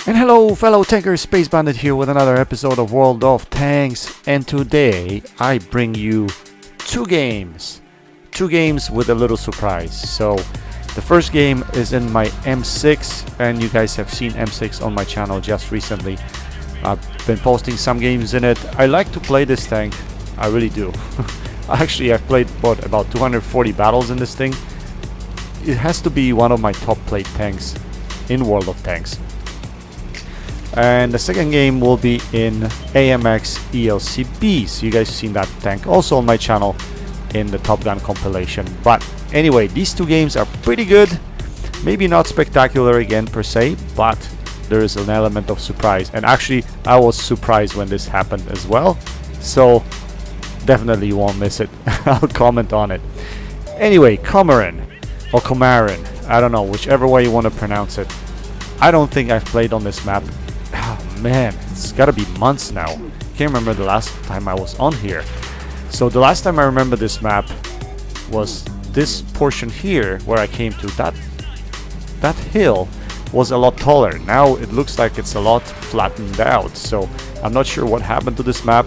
And hello fellow tankers, Space Bandit here with another episode of World of Tanks, and today I bring you two games with a little surprise. So the first game is in my M6, and you guys have seen M6 on my channel just recently. I've been posting some games in it. I like to play this tank, I really do. Actually, I've played about 240 battles in this thing. It has to be one of my top played tanks in World of Tanks. And the second game will be in AMX ELC. So you guys have seen that tank also on my channel in the Top Gun compilation. But anyway, these two games are pretty good. Maybe not spectacular again per se, but there is an element of surprise. And actually, I was surprised when this happened as well. So definitely you won't miss it. I'll comment on it. Anyway, Comarin or Comarin, I don't know, whichever way you want to pronounce it. I don't think I've played on this map. Oh man, it's gotta be months now. Can't remember the last time I was on here. So the last time I remember this map was this portion here where I came to. That hill was a lot taller. Now it looks like it's a lot flattened out. So I'm not sure what happened to this map.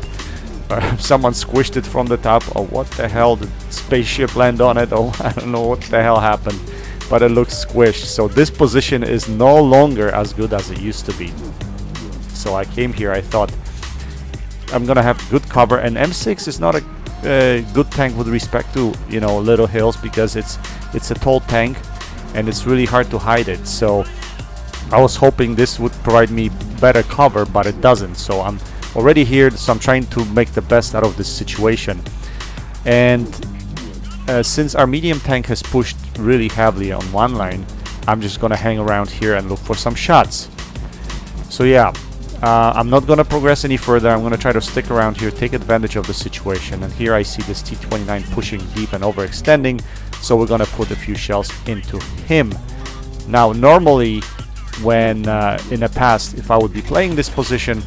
Someone squished it from the top, or what the hell, did spaceship land on it? Oh, I don't know what the hell happened, but it looks squished. So this position is no longer as good as it used to be. So I came here, I thought I'm gonna have good cover, and M6 is not a good tank with respect to, you know, little hills, because it's a tall tank and it's really hard to hide it. So I was hoping this would provide me better cover, but it doesn't. So I'm already here, so I'm trying to make the best out of this situation. And since our medium tank has pushed really heavily on one line, I'm just gonna hang around here and look for some shots. So yeah, I'm not gonna progress any further. I'm gonna try to stick around here, take advantage of the situation. And here I see this T-29 pushing deep and overextending, so we're gonna put a few shells into him. Now normally when in the past, if I would be playing this position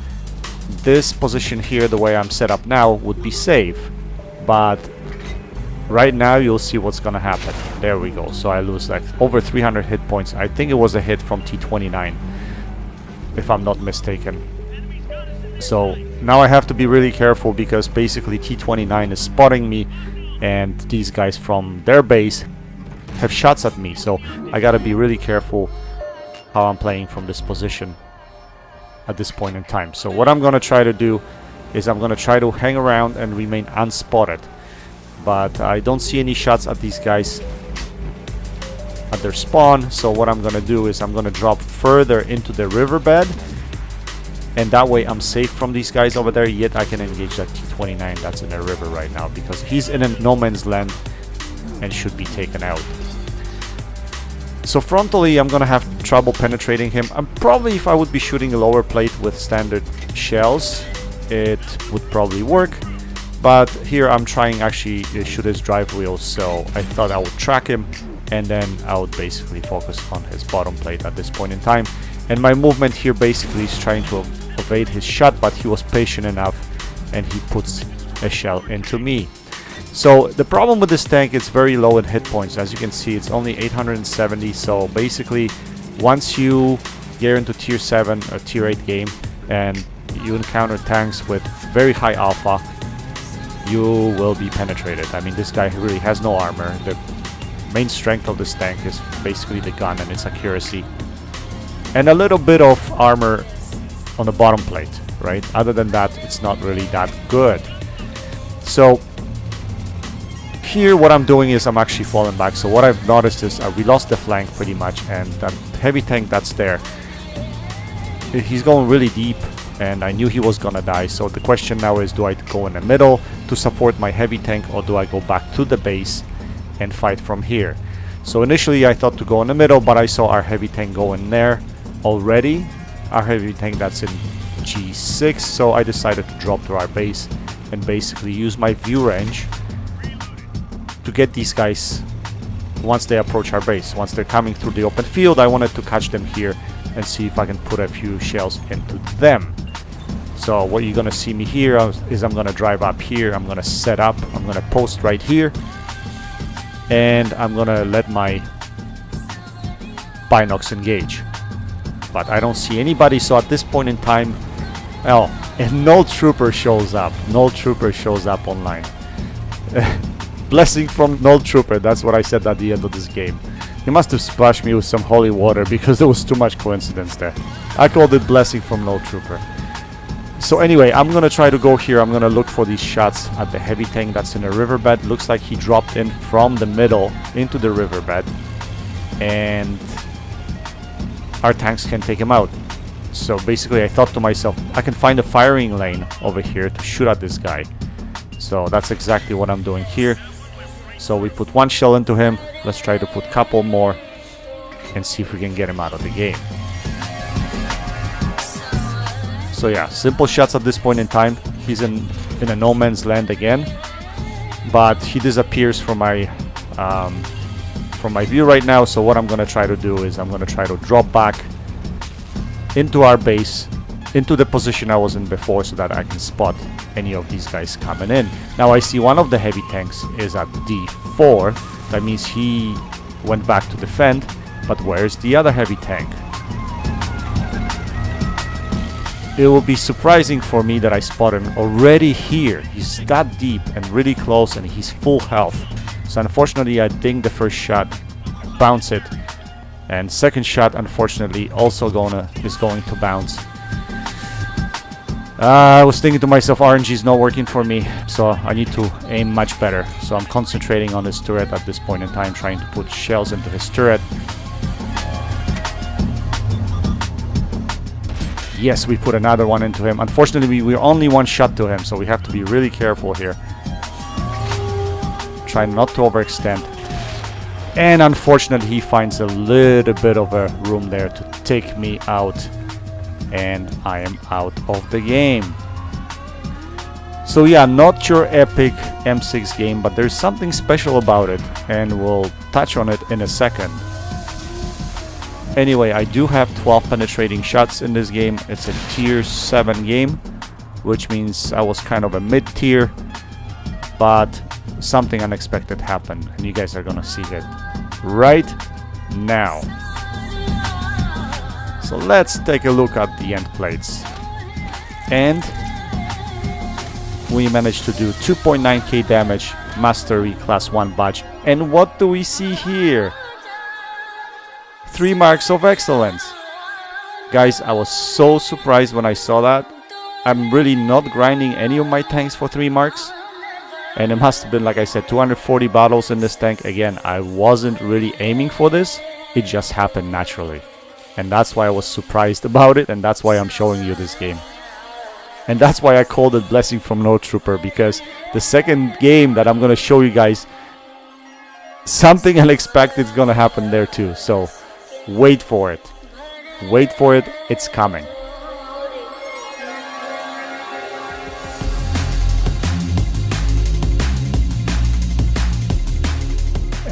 here, the way I'm set up now, would be safe. But right now you'll see what's gonna happen. There we go. So I lose like over 300 hit points. I think it was a hit from T-29, if I'm not mistaken. So now I have to be really careful, because basically T-29 is spotting me, and these guys from their base have shots at me. So I gotta be really careful how I'm playing from this position at this point in time. So what I'm gonna try to do is I'm gonna try to hang around and remain unspotted. But I don't see any shots at these guys at their spawn. So what I'm gonna do is I'm gonna drop further into the riverbed, and that way I'm safe from these guys over there. Yet I can engage that T-29 that's in the river right now, because he's in a no man's land and should be taken out. So frontally I'm gonna have trouble penetrating him. Probably, if I would be shooting a lower plate with standard shells, it would probably work. But here I'm trying actually to shoot his drive wheels, so I thought I would track him, and then I would basically focus on his bottom plate at this point in time. And my movement here basically is trying to evade his shot, but he was patient enough and he puts a shell into me. So the problem with this tank, it's very low in hit points. As you can see, it's only 870. So basically, once you get into tier 7 or tier 8 game and you encounter tanks with very high alpha, you will be penetrated. I mean, this guy really has no armor. The main strength of this tank is basically the gun and its accuracy, and a little bit of armor on the bottom plate, right? Other than that, it's not really that good. So here what I'm doing is I'm actually falling back. So what I've noticed is we lost the flank pretty much, and that heavy tank that's there, he's going really deep, and I knew he was gonna die. So the question now is, do I go in the middle to support my heavy tank, or do I go back to the base and fight from here? So initially I thought to go in the middle, but I saw our heavy tank go in there already. Our heavy tank that's in G6, so I decided to drop to our base and basically use my view range to get these guys once they approach our base. Once they're coming through the open field, I wanted to catch them here and see if I can put a few shells into them. So what you're gonna see me here is I'm gonna drive up here, I'm gonna set up, I'm gonna post right here, and I'm gonna let my binocs engage. but I don't see anybody. So at this point in time, oh, and TheNullTrooper shows up. TheNullTrooper shows up online. Blessing from TheNullTrooper. That's what I said at the end of this game. He must have splashed me with some holy water because there was too much coincidence there. I called it blessing from TheNullTrooper. So anyway, I'm gonna try to go here. I'm gonna look for these shots at the heavy tank that's in the riverbed. Looks like he dropped in from the middle into the riverbed, and our tanks can take him out. So basically I thought to myself, I can find a firing lane over here to shoot at this guy. So that's exactly what I'm doing here. So we put one shell into him. Let's try to put a couple more and see if we can get him out of the game. So yeah, simple shots at this point in time. He's in a no man's land again, but he disappears from my view right now. So what I'm gonna try to do is I'm gonna try to drop back into our base, into the position I was in before, so that I can spot any of these guys coming in. Now I see one of the heavy tanks is at D4. That means he went back to defend, but where's the other heavy tank? It will be surprising for me that I spot him already here. He's that deep and really close, and he's full health. So unfortunately I dinged the first shot, bounce it, and second shot unfortunately also is going to bounce. I was thinking to myself, RNG is not working for me, so I need to aim much better. So I'm concentrating on his turret at this point in time, trying to put shells into his turret. Yes, we put another one into him. Unfortunately, we're only one shot to him, so we have to be really careful here. Try not to overextend. And unfortunately, he finds a little bit of a room there to take me out. And I am out of the game. So yeah, not your epic M6 game, but there's something special about it, and we'll touch on it in a second. Anyway, I do have 12 penetrating shots in this game. It's a tier 7 game, which means I was kind of a mid-tier, but something unexpected happened, and you guys are gonna see it right now. So let's take a look at the end plates. And we managed to do 2.9k damage, Mastery Class 1 badge. And what do we see here? 3 marks of excellence. Guys, I was so surprised when I saw that. I'm really not grinding any of my tanks for 3 marks. And it must have been, like I said, 240 battles in this tank. Again, I wasn't really aiming for this. It just happened naturally. And that's why I was surprised about it, and that's why I'm showing you this game. And that's why I called it Blessing from TheNullTrooper, because the second game that I'm gonna show you guys, something unexpected is gonna happen there too. So wait for it. Wait for it, it's coming.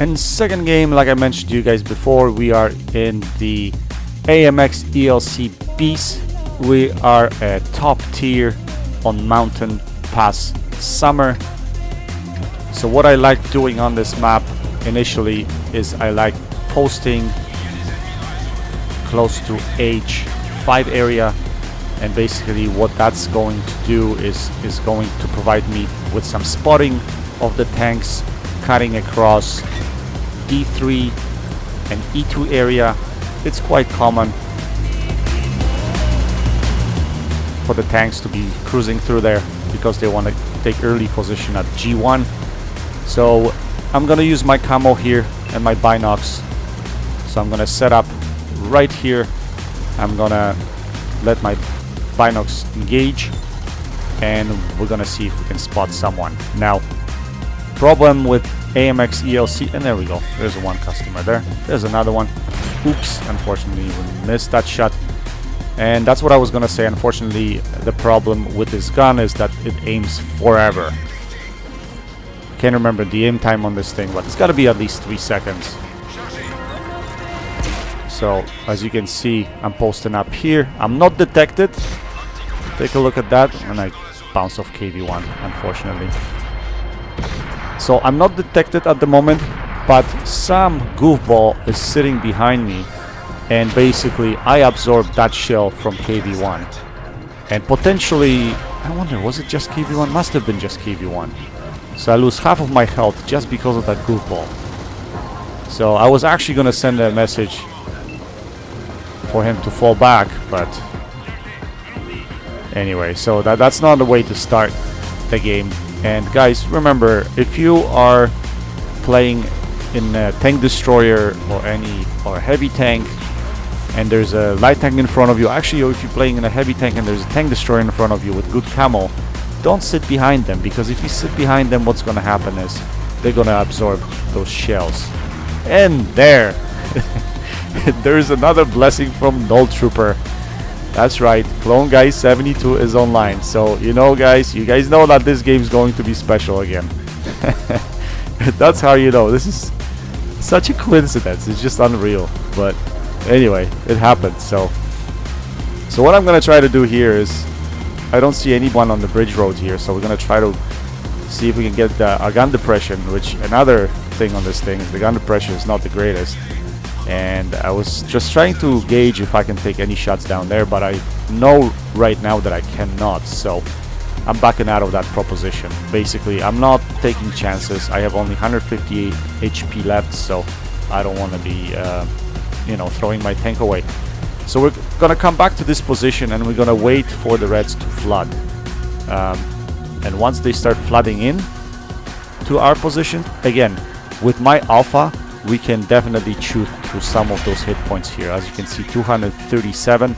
And second game, like I mentioned to you guys before, we are in the AMX ELC Beast. We are a top tier on Mountain Pass Summer. So what I like doing on this map initially is I like posting close to H5 area, and basically what that's going to do is going to provide me with some spotting of the tanks cutting across D3 and E2 area. It's quite common for the tanks to be cruising through there because they want to take early position at G1. So I'm gonna use my camo here and my binocs. So I'm gonna set up right here. I'm gonna let my binocs engage, and we're gonna see if we can spot someone. Now, problem with AMX ELC, and there we go, there's one customer there, there's another one. Oops, unfortunately we missed that shot. And that's what I was gonna say. Unfortunately, the problem with this gun is that it aims forever. Can't remember the aim time on this thing, but it's gotta be at least 3 seconds. So as you can see, I'm posting up here. I'm not detected. Take a look at that, and I bounce off KV1, unfortunately. So I'm not detected at the moment, but some goofball is sitting behind me and basically I absorb that shell from KV1. And potentially, I wonder, was it just KV1? Must have been just KV1. So I lose half of my health just because of that goofball. So I was actually gonna send a message for him to fall back, but anyway, so that's not the way to start the game. And guys, remember, if you are playing in a tank destroyer or a heavy tank, and there's a light tank in front of you, actually, or if you're playing in a heavy tank and there's a tank destroyer in front of you with good camo, don't sit behind them, because if you sit behind them, what's gonna happen is they're gonna absorb those shells. And there, there's another blessing from TheNullTrooper. That's right, Clone Guy 72 is online. So you know, guys, you guys know that this game is going to be special again. That's how you know. This is such a coincidence. It's just unreal. But anyway, it happened. So what I'm gonna try to do here is, I don't see anyone on the bridge road here, so we're gonna try to see if we can get a gun depression. Which, another thing on this thing is the gun depression is not the greatest. And I was just trying to gauge if I can take any shots down there, but I know right now that I cannot, so I'm backing out of that proposition. Basically, I'm not taking chances. I have only 158 HP left, so I don't want to be you know, throwing my tank away. So we're gonna come back to this position and we're gonna wait for the Reds to flood, and once they start flooding in to our position, again, with my alpha, we can definitely chew through some of those hit points here. As you can see, 237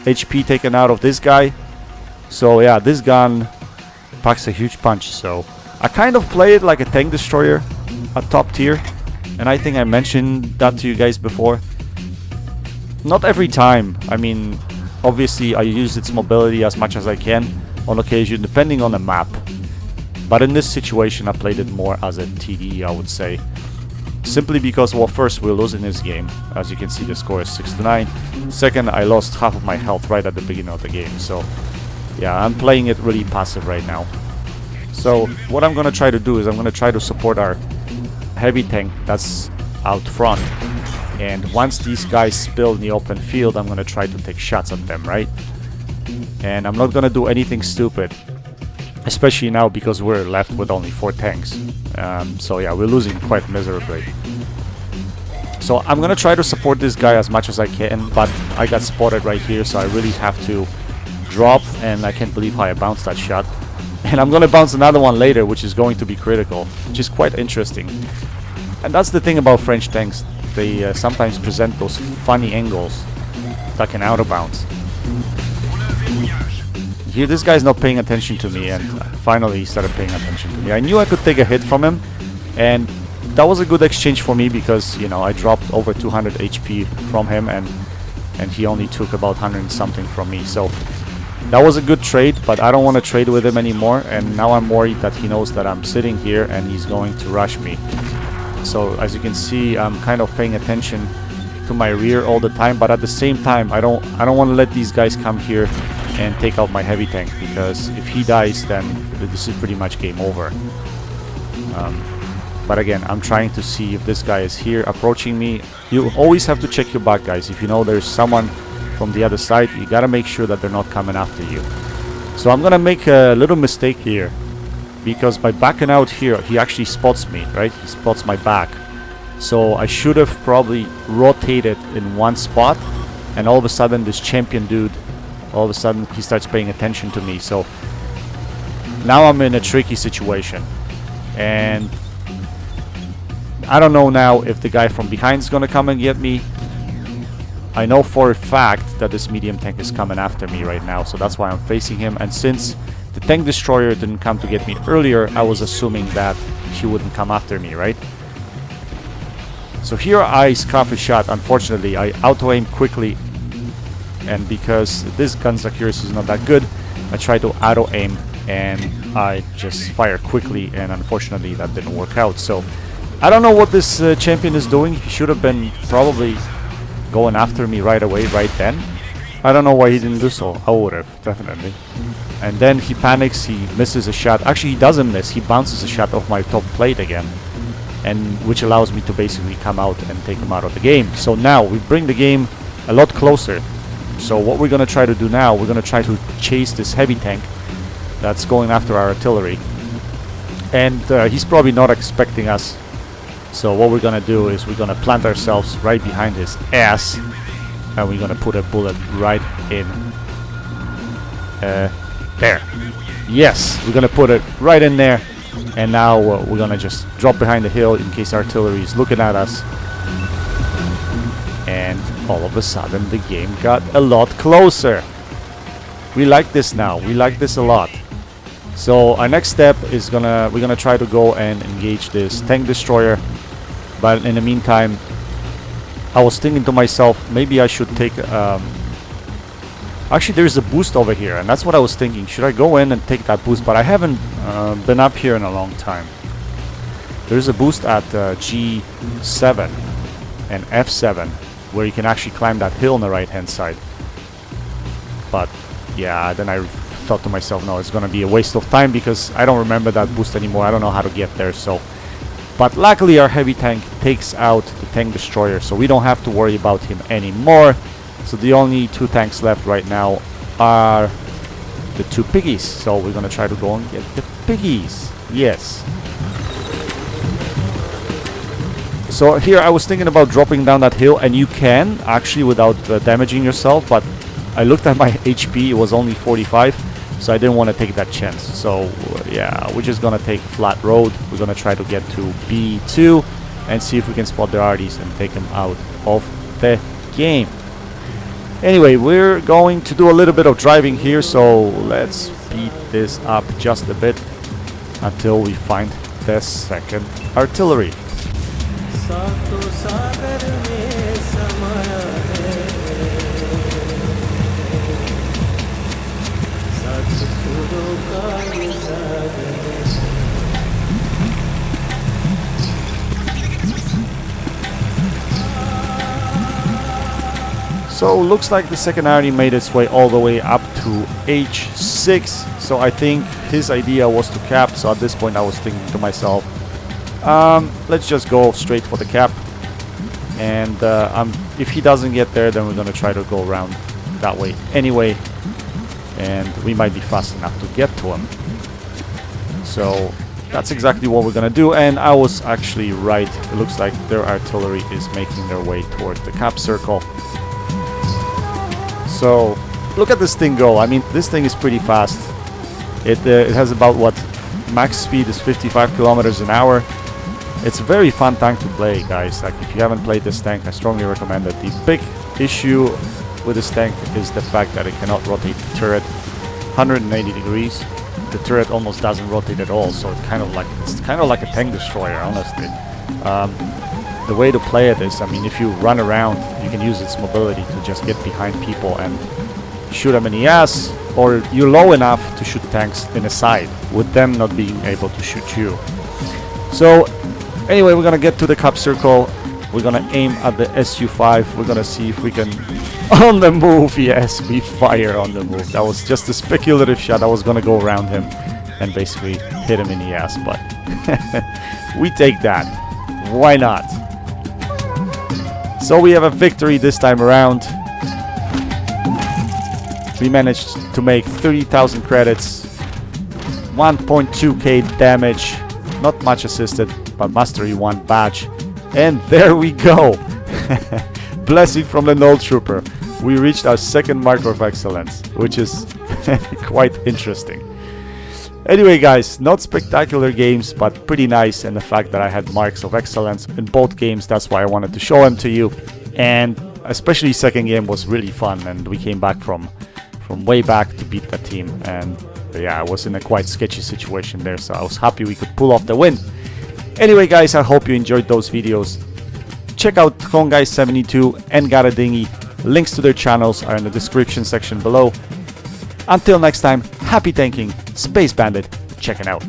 HP taken out of this guy. So yeah, this gun packs a huge punch. So I kind of play it like a tank destroyer, a top tier, and I think I mentioned that to you guys before. Not every time. I mean, obviously I use its mobility as much as I can on occasion, depending on the map. But in this situation, I played it more as a TD, I would say. Simply because, well, first, we're losing this game. As you can see, the score is 6-9. Second, I lost half of my health right at the beginning of the game. So, yeah, I'm playing it really passive right now. So, what I'm going to try to do is I'm going to try to support our heavy tank that's out front. And once these guys spill in the open field, I'm going to try to take shots at them, right? And I'm not going to do anything stupid. Especially now because we're left with only 4 tanks. So yeah, we're losing quite miserably. So I'm gonna try to support this guy as much as I can, but I got spotted right here, so I really have to drop, and I can't believe how I bounced that shot. And I'm gonna bounce another one later, which is going to be critical, which is quite interesting. And that's the thing about French tanks. They sometimes present those funny angles that can out of bounds. Here, this guy's not paying attention to me, and finally he started paying attention to me. I knew I could take a hit from him, and that was a good exchange for me because, you know, I dropped over 200 HP from him, and he only took about 100 and something from me. So that was a good trade, but I don't want to trade with him anymore, and now I'm worried that he knows that I'm sitting here and he's going to rush me. So as you can see, I'm kind of paying attention to my rear all the time, but at the same time, I don't want to let these guys come here and take out my heavy tank, because if he dies, then this is pretty much game over. But again, I'm trying to see if this guy is here approaching me. You always have to check your back, guys. If you know there's someone from the other side, you gotta make sure that they're not coming after you. So I'm gonna make a little mistake here, because by backing out here, he actually spots me, right? He spots my back. So I should have probably rotated in one spot, and all of a sudden this champion dude, all of a sudden he starts paying attention to me. So now I'm in a tricky situation, and I don't know now if the guy from behind is gonna come and get me. I know for a fact that this medium tank is coming after me right now, so that's why I'm facing him. And since the tank destroyer didn't come to get me earlier, I was assuming that he wouldn't come after me, right? So here I scuff a shot. Unfortunately, I auto-aim quickly, and because this gun's accuracy is not that good, I try to auto-aim and I just fire quickly, and unfortunately that didn't work out. So I don't know what this champion is doing. He should have been probably going after me right away, right then. I don't know why he didn't do so. I would have, definitely. And then he panics, he misses a shot. Actually, he doesn't miss. He bounces a shot off my top plate again. and which allows me to basically come out and take him out of the game. So now we bring the game a lot closer. So what we're gonna try to do now, we're gonna try to chase this heavy tank that's going after our artillery, and he's probably not expecting us. So what we're gonna do is we're gonna plant ourselves right behind his ass, and we're gonna put a bullet right in there. Yes, we're gonna put it right in there, and now we're gonna just drop behind the hill in case artillery is looking at us. And all of a sudden the game got a lot closer. We like this now. We like this a lot. So our next step is we're gonna try to go and engage this tank destroyer. But in the meantime, I was thinking to myself, maybe I should take actually there's a boost over here, and that's what I was thinking. Should I go in and take that boost? But I haven't been up here in a long time. There's a boost at G7 and F7 where you can actually climb that hill on the right hand side. But yeah, then I thought to myself, no, it's gonna be a waste of time because I don't remember that boost anymore. I don't know how to get there. So but luckily our heavy tank takes out the tank destroyer, so we don't have to worry about him anymore. So the only two tanks left right now are the two piggies. So we're gonna try to go and get the piggies. Yes. So here I was thinking about dropping down that hill, and you can actually without damaging yourself, but I looked at my HP, it was only 45, so I didn't want to take that chance. So yeah, we're just gonna take a flat road. We're gonna try to get to B2 and see if we can spot the arties and take them out of the game. Anyway, we're going to do a little bit of driving here, so let's speed this up just a bit until we find the second artillery. So looks like the second arty made its way all the way up to H6. So I think his idea was to cap. So at this point I was thinking to myself, let's just go straight for the cap. And if he doesn't get there, then we're going to try to go around that way anyway. And we might be fast enough to get to him. So that's exactly what we're going to do. And I was actually right. It looks like their artillery is making their way towards the cap circle. So look at this thing go. I mean, this thing is pretty fast. It has about, what, max speed is 55 kilometers an hour. It's a very fun tank to play, guys. Like, if you haven't played this tank, I strongly recommend it. The big issue with this tank is the fact that it cannot rotate the turret 180 degrees. The turret almost doesn't rotate at all, so it's kind of like a tank destroyer, honestly. The way to play it is, I mean, if you run around, you can use its mobility to just get behind people and shoot them in the ass, or you're low enough to shoot tanks in the side, with them not being able to shoot you. So anyway, we're gonna get to the cap circle. We're gonna aim at the SU-5. We're gonna see if we can... On the move, yes, we fire on the move. That was just a speculative shot. I was gonna go around him and basically hit him in the ass, but we take that. Why not? So we have a victory this time around. We managed to make 30,000 credits, 1.2k damage, not much assisted, but Mastery 1 badge. And there we go! Blessing from the TheNullTrooper. We reached our second marker of excellence, which is quite interesting. Anyway, guys, not spectacular games, but pretty nice, and the fact that I had marks of excellence in both games, that's why I wanted to show them to you. And especially second game was really fun, and we came back from way back to beat that team. And yeah, I was in a quite sketchy situation there, so I was happy we could pull off the win. Anyway, guys, I hope you enjoyed those videos. Check out CloneGuy72 and Got a Dinghy. Links to their channels are in the description section below. Until next time, happy tanking, Space Bandit, checking out.